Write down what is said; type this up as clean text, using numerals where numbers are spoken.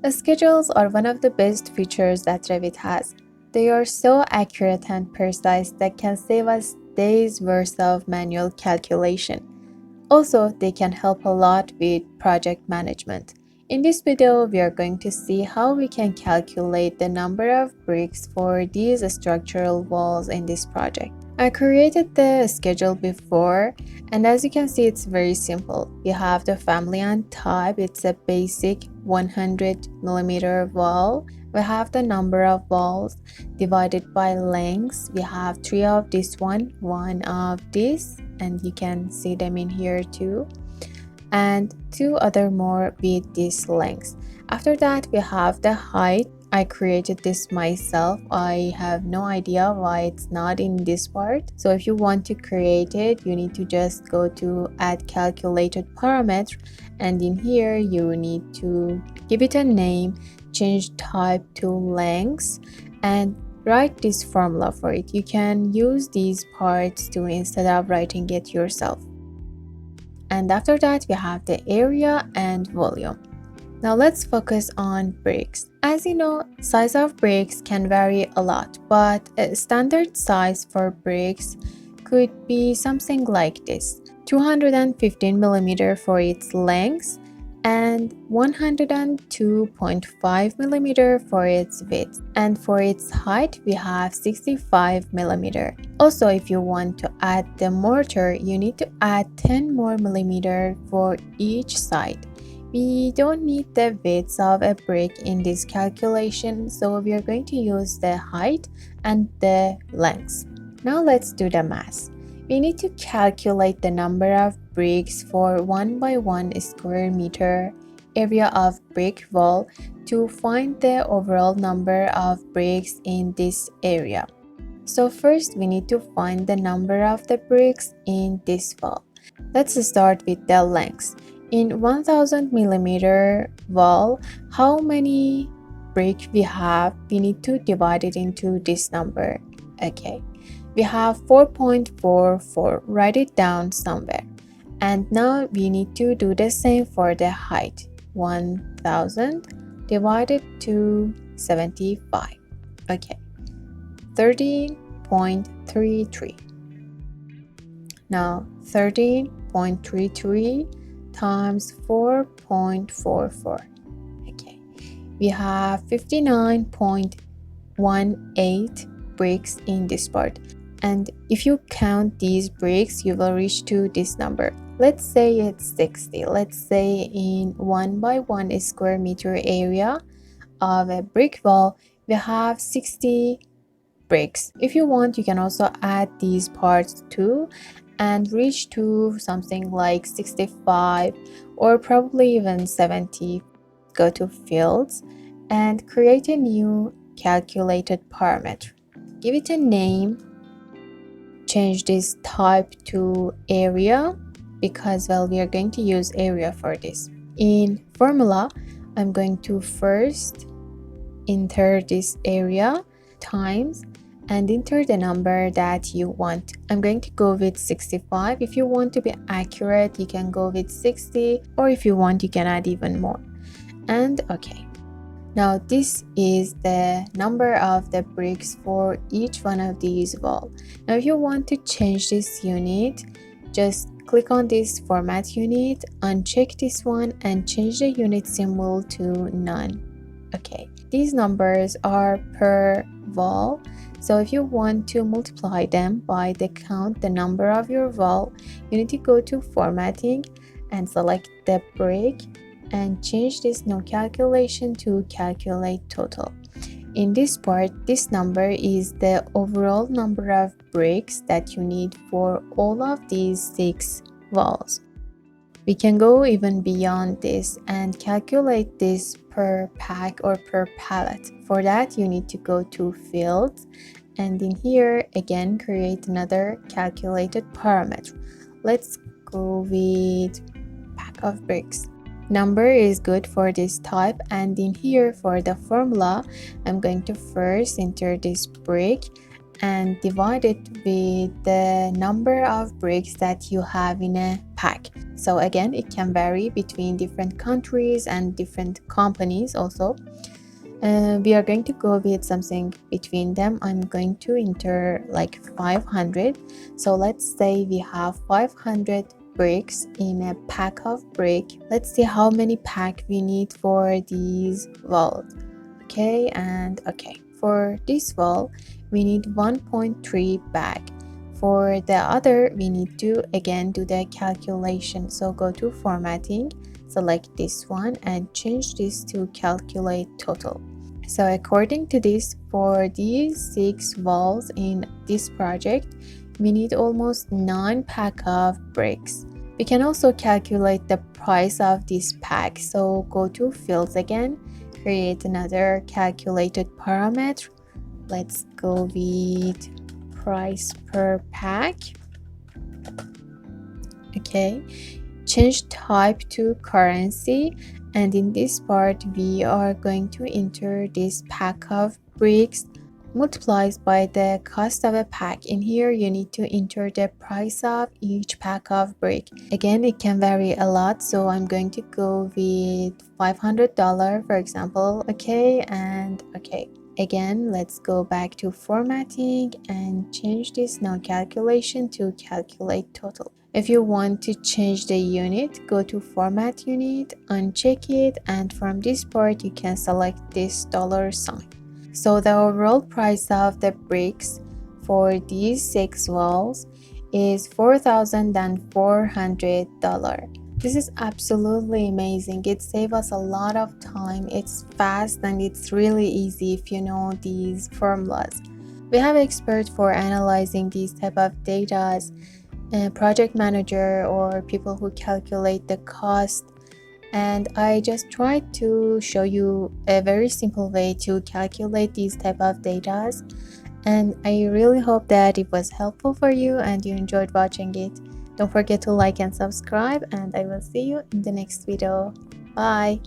Schedules are one of the best features that Revit has. They are so accurate and precise that can save us days worth of manual calculation. Also, they can help a lot with project management. In this video, we are going to see how we can calculate the number of bricks for these structural walls in this project. I created the schedule before, and as you can see, it's very simple. You have the family and type. It's a basic 100mm wall. We have the number of walls divided by lengths. We have 3 of this one of this, and you can see them in here too, and 2 other more with this length. After that, we have the height. I created this myself. I have no idea why it's not in this part. So if you want to create it, you need to just go to add calculated parameter, and in here you need to give it a name, change type to length, and write this formula for it. You can use these parts to instead of writing it yourself. And after that, we have the area and volume. Now let's focus on bricks. As you know, size of bricks can vary a lot, but a standard size for bricks could be something like this: 215mm for its length and 102.5mm for its width. And for its height, we have 65mm. Also, if you want to add the mortar, you need to add 10 more millimeter for each side. We don't need the width of a brick in this calculation, so we are going to use the height and the length. Now let's do the math. We need to calculate the number of bricks for 1 by 1 square meter area of brick wall to find the overall number of bricks in this area. So first we need to find the number of the bricks in this wall. Let's start with the length. In 1000mm wall, how many bricks we have? We need to divide it into this number. Okay, we have 4.44. Write it down somewhere. And now we need to do the same for the height. 1000 divided to 75. Okay, 13.33. Now 13.33 times 4.44. Okay, we have 59.18 bricks in this part, and if you count these bricks, you will reach to this number. Let's say it's 60. Let's say in 1 by 1 square meter area of a brick wall, we have 60 bricks. If you want, you can also add these parts too and reach to something like 65 or probably even 70. Go to fields and create a new calculated parameter. Give it a name. Change this type to area because, well, we are going to use area for this. In formula, I'm going to first enter this area times and enter the number that you want. I'm going to go with 65. If you want to be accurate, you can go with 60, or if you want, you can add even more. And okay. Now this is the number of the bricks for each one of these walls. Now if you want to change this unit, just click on this format unit, uncheck this one and change the unit symbol to none. Okay, these numbers are per wall. So if you want to multiply them by the count, the number of your wall, you need to go to formatting and select the brick and change this no calculation to calculate total. In this part, this number is the overall number of bricks that you need for all of these 6 walls. We can go even beyond this and calculate this per pack or per pallet. For that, you need to go to fields and in here again create another calculated parameter. Let's go with pack of bricks. Number is good for this type, and in here for the formula, I'm going to first enter this brick and divide it with the number of bricks that you have in a pack. So again, it can vary between different countries and different companies also. We are going to go with something between them. I'm going to enter like 500. So let's say we have 500 bricks in a pack of brick. Let's see how many pack we need for these walls. Okay, and okay, for this wall we need 1.3 bag. For the other we need to again do the calculation. So go to formatting, select this one and change this to calculate total. So according to this, for these 6 walls in this project, we need almost 9 pack of bricks. We can also calculate the price of this pack. So go to fields again, create another calculated parameter. Let's go with price per pack. Okay, change type to currency, and in this part we are going to enter this pack of bricks multiplies by the cost of a pack. In here you need to enter the price of each pack of brick. Again, it can vary a lot, so I'm going to go with $500 for example. Okay, and okay, again let's go back to formatting and change this now calculation to calculate total. If you want to change the unit, go to format unit, uncheck it, and from this part you can select this $sign. So the overall price of the bricks for these 6 walls is $4,400. This is absolutely amazing. It saves us a lot of time. It's fast and it's really easy if you know these formulas. We have experts for analyzing these type of data, project manager or people who calculate the cost, and I just tried to show you a very simple way to calculate these type of data, and I really hope that it was helpful for you and you enjoyed watching it. Don't forget to like and subscribe, and I will see you in the next video. Bye.